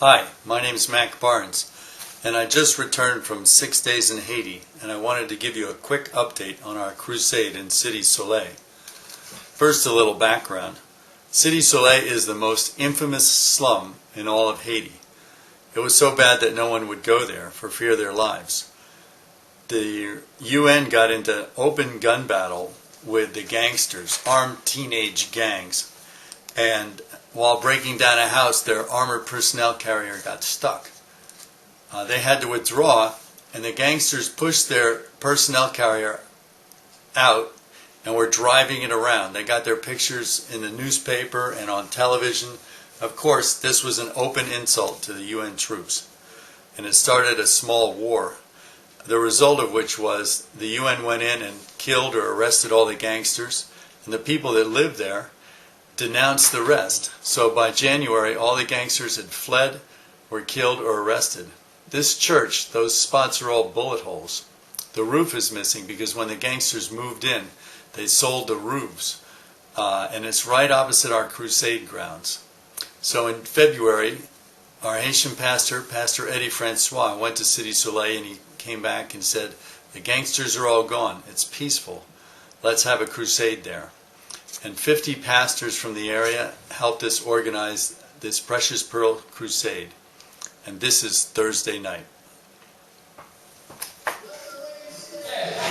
Hi, my name is Mac Barnes, and I just returned from 6 days in Haiti, and I wanted to give you a quick update on our crusade in Cité Soleil. First, a little background. Cité Soleil is the most infamous slum in all of Haiti. It was so bad that no one would go there for fear of their lives. The UN got into open gun battle with the gangsters, armed teenage gangs, and while breaking down a house, their armored personnel carrier got stuck. They had to withdraw, and the gangsters pushed their personnel carrier out and were driving it around. They got their pictures in the newspaper and on television. Of course, this was an open insult to the UN troops, and it started a small war, the result of which was the UN went in and killed or arrested all the gangsters, and the people that lived there denounced the rest. So by January, all the gangsters had fled, were killed, or arrested. This church, those spots are all bullet holes. The roof is missing because when the gangsters moved in, they sold the roofs. And it's right opposite our crusade grounds. So in February, our Haitian pastor, Pastor Eddie Francois, went to Cité Soleil, and he came back and said, "The gangsters are all gone. It's peaceful. Let's have a crusade there." And 50 pastors from the area helped us organize this Precious Pearl Crusade. And this is Thursday night.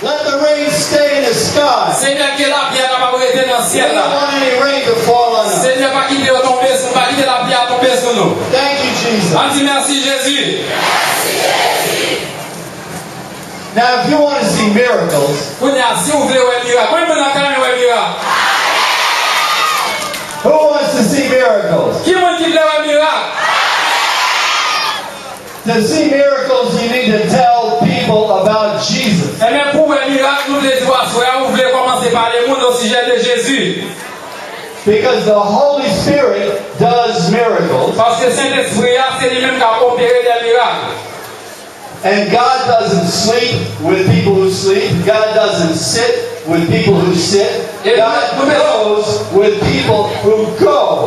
Let the rain stay in the sky. We don't want any rain to fall on us. Thank you, Jesus. Now, if you want to see miracles, who wants to see miracles? To see miracles, you need to tell people about Jesus. Because the Holy Spirit does miracles. And God doesn't sleep with people who sleep. God doesn't sit with people who sit. God goes with people who go.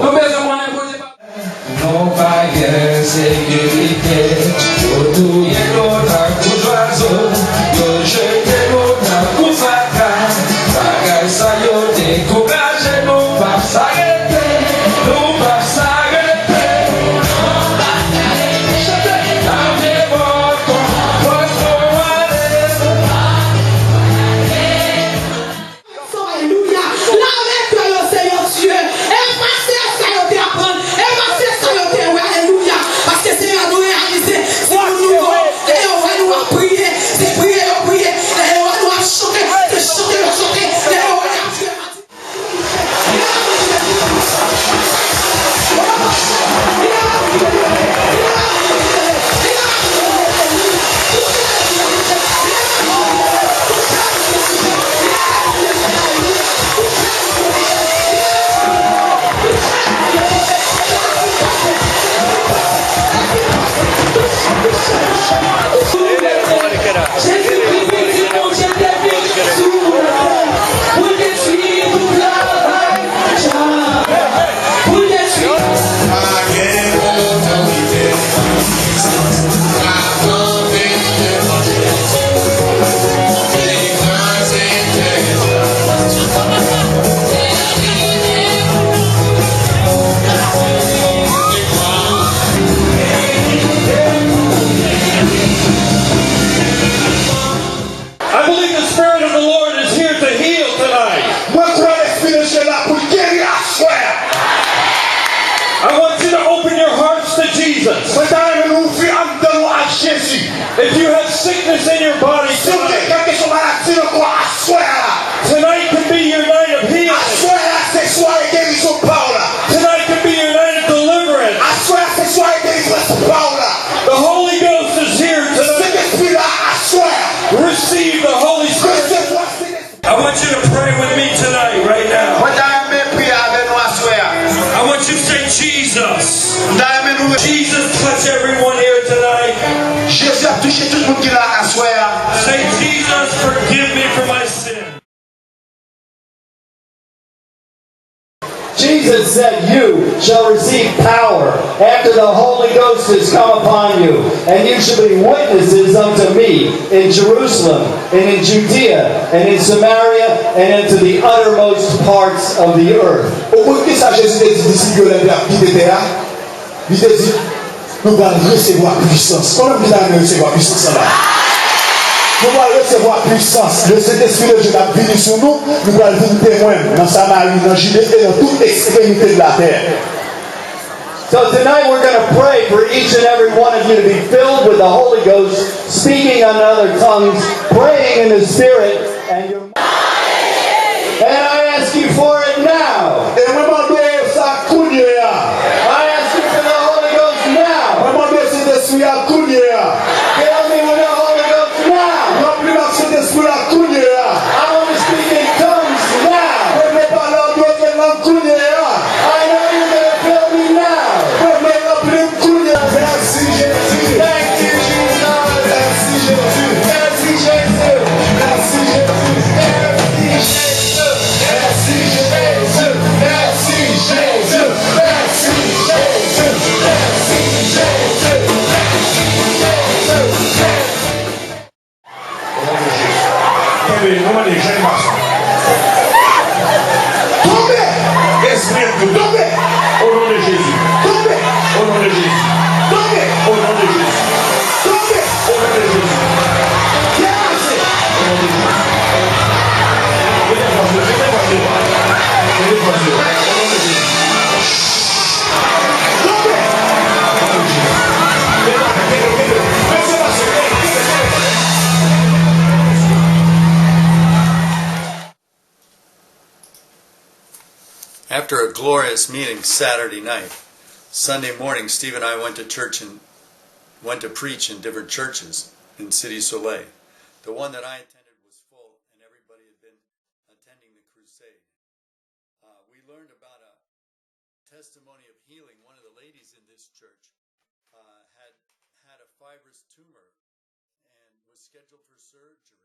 Non pas guère sécurité, autour de l'autre coup d'oiseau, yo jeté l'autre coup faca, bagaille ça yo découragé, nous pas s'arrêter, nous pas s'arrêter, n'avez votre Alléluia. L'arrête le Seigneur Dieu. Effacez ça yo te apprendre. Effacez ça yo te alléluia. Parce que Seigneur nous réaliser. C'est nous et on va nous prier. C'est prier, prier. Et on va nous chanter. C'est chanter, chanter. Et on va if you have sickness in your body tonight could be your night of healing. Tonight could be your night of deliverance. The Holy Ghost is here tonight. Receive the Holy Spirit. I want you to pray with me tonight, right now. I want you to say, Jesus. Jesus, touch everyone here tonight. Say, Jesus, forgive me for my sin. Jesus. Jesus said, "You shall receive power after the Holy Ghost has come upon you, and you shall be witnesses unto me in Jerusalem, and in Judea, and in Samaria, and into the uttermost parts of the earth." Au bout de ça, Jésus a dit disciples de la vie de terre. Il a dit, nous allons recevoir puissance. Comment nous allons recevoir puissance là? Nous allons recevoir puissance. Le Saint-Esprit de Dieu va venir sur nous. Nous allons venir témoins dans Samarie, dans Judée et dans toute extrémité de la terre. So tonight we're going to pray for each and every one of you to be filled with the Holy Ghost, speaking on other tongues, praying in the Spirit, and your and I ask you for it now. Et moi, je demande ça couler. I ask you for the Holy Ghost now. Moi, je demande Saint-Esprit à couler. Fill me with the Holy Ghost now. Non plus la Saint-Esprit à couler. I want to speak in tongues now. Je ne parle pas d'autres langues couler. I know you're going to fill me now. Merci Jésus. Thank you, Jesus. Merci Jésus. Merci, Jesus. Merci Jésus. Merci, Jesus. Merci Jésus. Merci Jésus. Merci Jésus. Merci Jésus. Tombez, jeunes garçons. Tombez. Esprit de Dieu. Tombez. Au nom de Jésus. Tombez. Au nom de Jésus. Tombez. Au nom de Jésus. Tombez. Au nom de Jésus. Dérassez. Au nom de Jésus. Venez passer. Au nom de Jésus. Tombez. Laissez passer. After a glorious meeting Saturday night, Sunday morning, Steve and I went to preach in different churches in City Soleil. The one that I attended was full, and everybody had been attending the crusade. We learned about a testimony of healing. One of the ladies in this church had a fibrous tumor and was scheduled for surgery.